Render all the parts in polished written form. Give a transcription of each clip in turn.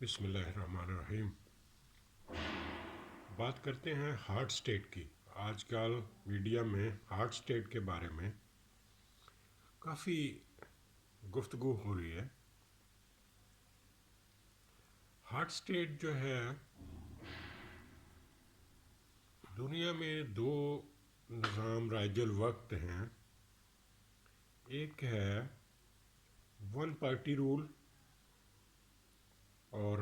बिस्मिल्लाहिर्रहमानिर्रहीम। बात करते हैं हार्ट स्टेट की। आजकल मीडिया में हार्ट स्टेट के बारे में काफ़ी गुफ्तगू हो रही है। हार्ट स्टेट जो है, दुनिया में दो निज़ाम राइजल वक्त हैं। एक है वन पार्टी रूल और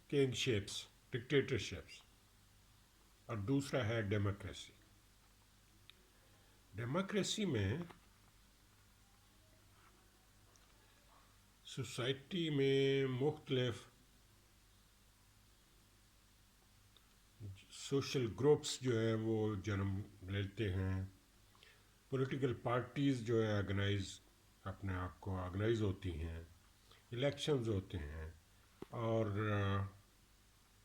किंगशिप्स, डिक्टेटरशिप्स, और दूसरा है डेमोक्रेसी। डेमोक्रेसी में सोसाइटी में मुख्तलिफ सोशल ग्रुप्स जो है वो जन्म लेते हैं। पॉलिटिकल पार्टीज़ जो है अपने आप को ऑर्गेनाइज होती हैं। इलेक्शंस होते हैं और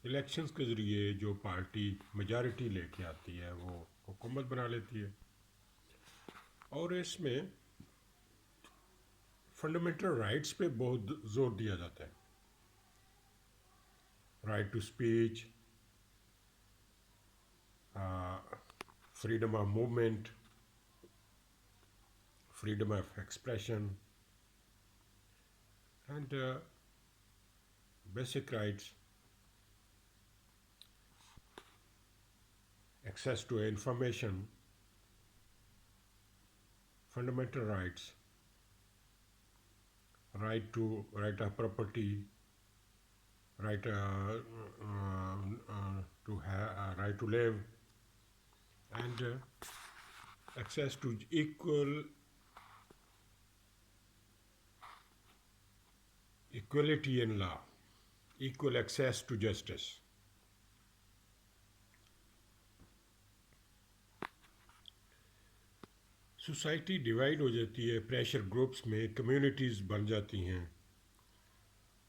इलेक्शंस के ज़रिए जो पार्टी मेजॉरिटी लेके आती है वो हुकूमत बना लेती है। और इसमें फंडामेंटल राइट्स पे बहुत जोर दिया जाता है। Right to speech, freedom of movement, freedom of expression, and basic rights, access to information, fundamental rights, right of property, right right to live, and access to equality in law, equal access to justice. Society divide हो जाती है, pressure groups में communities बन जाती हैं,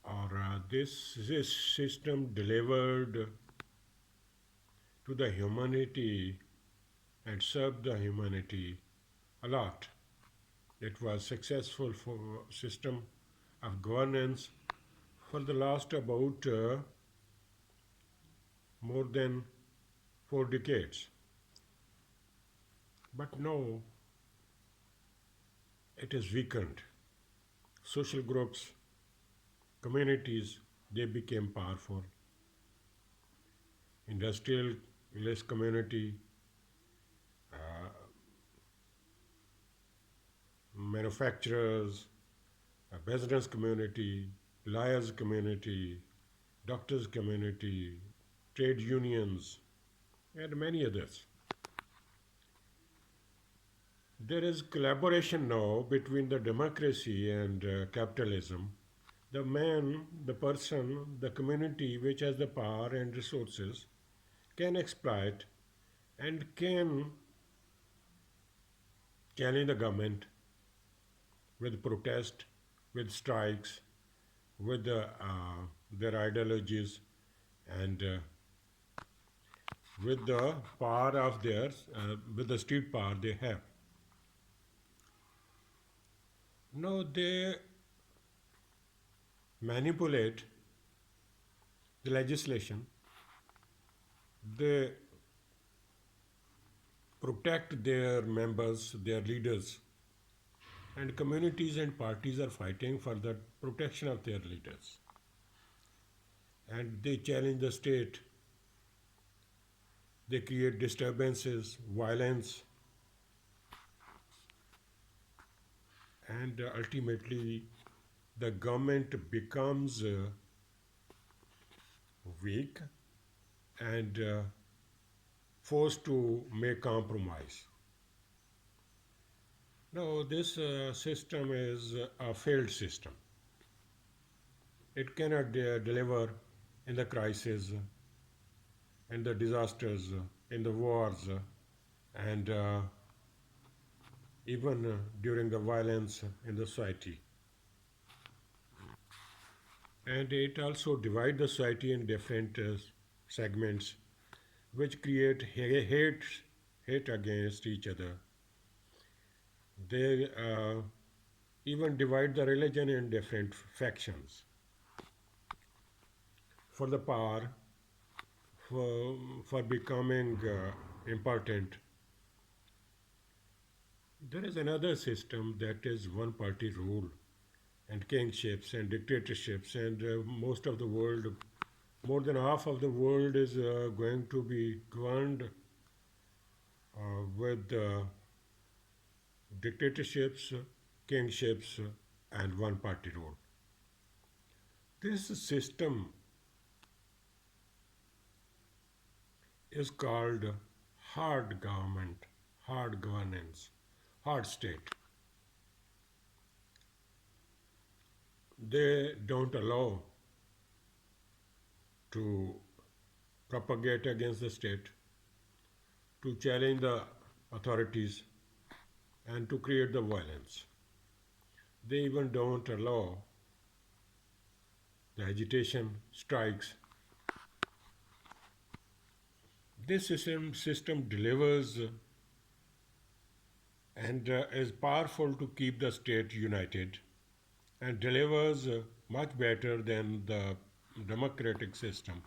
और this system delivered to the humanity and served the humanity a lot. It was successful for system of governance for the last about more than 4 decades. But now it is weakened. Social groups, communities, they became powerful. Industrialist community, manufacturers, business community, lawyers community, doctors community, trade unions, and many others. There is collaboration now between the democracy and capitalism. The man, the person, the community which has the power and resources can exploit and can challenge the government with protest, with strikes, with their ideologies, and with the power of theirs, with the street power they have. Now they manipulate the legislation, they protect their members, their leaders, and communities and parties are fighting for the protection of their leaders. And they challenge the state, they create disturbances, violence, and ultimately the government becomes weak and forced to make compromise. Now, this system is a failed system. It cannot deliver in the crisis, in the disasters, in the wars, and even during the violence in the society. And it also divides the society in different segments, which create hate against each other. They even divide the religion in different factions. for the power, for becoming important. There is another system that is one party rule and kingships and dictatorships, and most of the world, more than half of the world, is going to be governed with dictatorships, kingships, and one party rule. This system is called hard government, hard governance, hard state. They don't allow to propagate against the state, to challenge the authorities, and to create the violence. They even don't allow the agitation, strikes. This system delivers and is powerful to keep the state united and delivers much better than the democratic system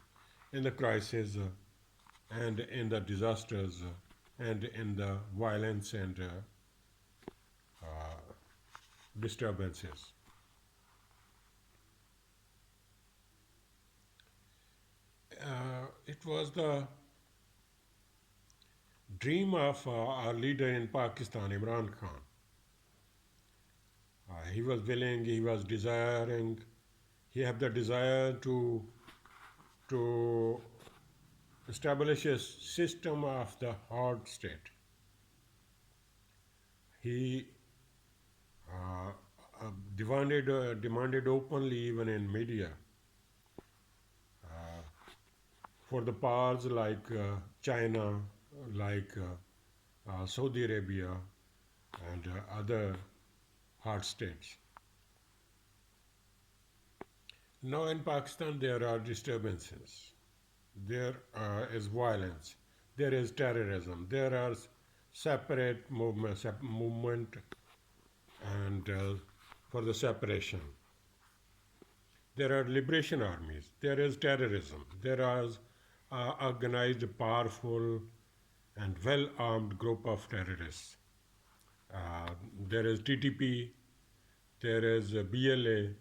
in the crisis and in the disasters and in the violence and disturbances. It was the dream of our leader in Pakistan, Imran Khan. He was willing, he was desiring, he had the desire to establish a system of the hard state. He demanded openly, even in media, for the powers like China, like Saudi Arabia, and other hard states. Now in Pakistan there are disturbances, there is violence, there is terrorism, there are separate movement and for the separation. There are liberation armies, there is terrorism, there is organized, powerful, and well-armed group of terrorists. There is TTP, there is BLA,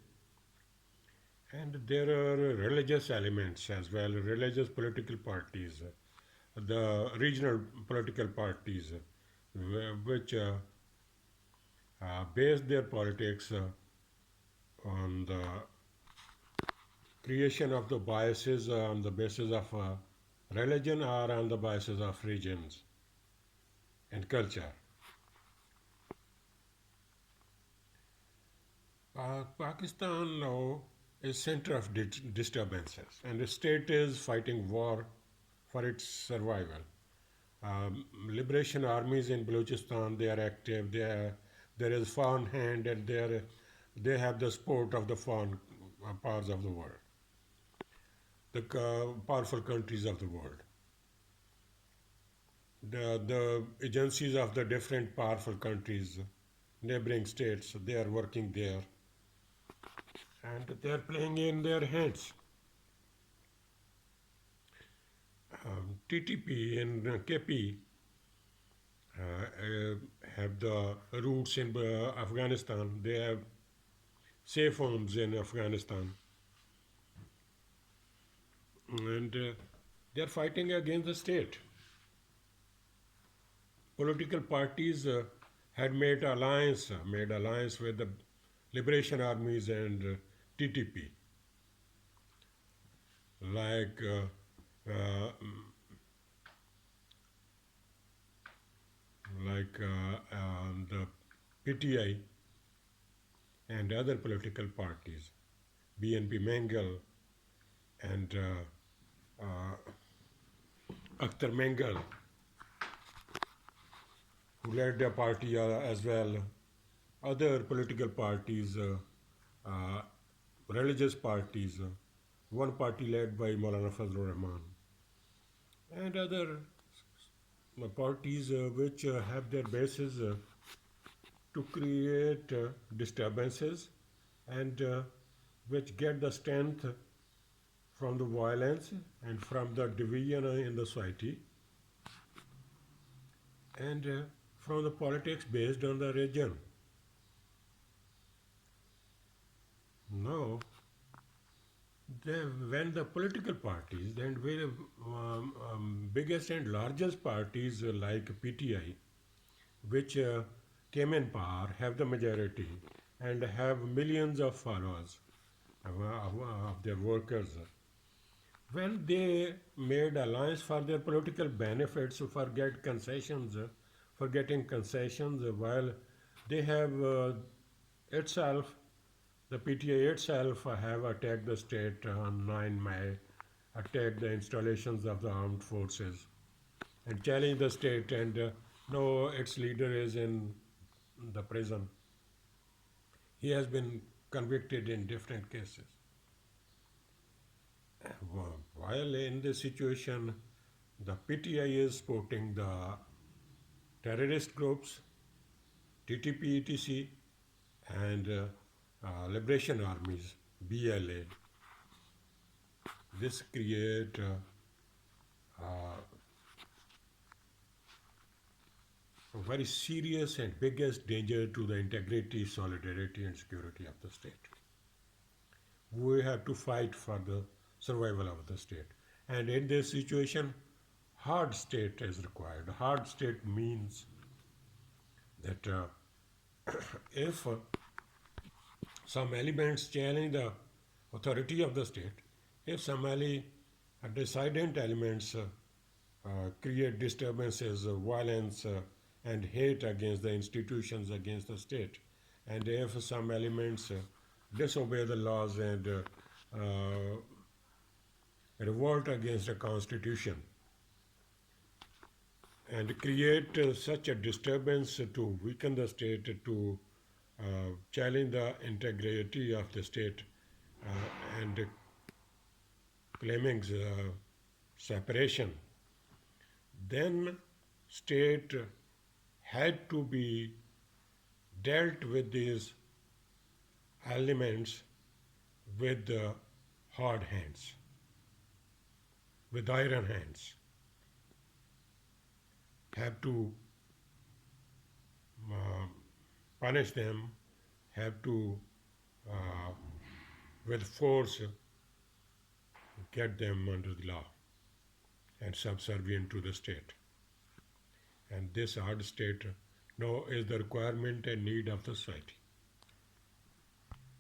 and there are religious elements as well, religious political parties, the regional political parties, which base their politics on the creation of the biases on the basis of religion or on the basis of regions and culture. Pakistan now is center of disturbances, and the state is fighting war for its survival. Liberation armies in Balochistan, they are active. There is foreign hand, and they have the support of the foreign powers of the world, the powerful countries of the world. The agencies of the different powerful countries, neighboring states, they are working there, and they are playing in their hands. TTP and KP have the roots in Afghanistan. They have safe homes in Afghanistan, and they are fighting against the state. Political parties had made alliance with the liberation armies and TTP, like the PTI and other political parties, BNP Mengal and Akhtar Mengal, who led the party as well, other political parties, religious parties, one party led by Maulana Fazlur Rahman, and other parties which have their basis to create disturbances and which get the strength from the violence and from the division in the society, and from the politics based on the region. Now, when the political parties and very biggest and largest parties like PTI, which came in power, have the majority and have millions of followers of their workers, when they made alliance for their political benefits, for get concessions, for getting concessions, while they have itself, the PTA itself have attacked the state on 9 May, attacked the installations of the armed forces, and challenged the state. And no, its leader is in the prison. He has been convicted in different cases. While in this situation, the PTI is supporting the terrorist groups, TTP, ETC, and Liberation Armies, BLA. This create a very serious and biggest danger to the integrity, solidarity, and security of the state. We have to fight for the survival of the state. And in this situation, hard state is required. Hard state means that if some elements challenge the authority of the state, if some dissident elements create disturbances, violence, and hate against the institutions, against the state, and if some elements disobey the laws and revolt against the constitution and create such a disturbance to weaken the state, to challenge the integrity of the state, and claiming separation, then state had to be dealt with these elements with hard hands, with iron hands. Have to punish them, have to with force get them under the law and subservient to the state. And this hard state now is the requirement and need of the society.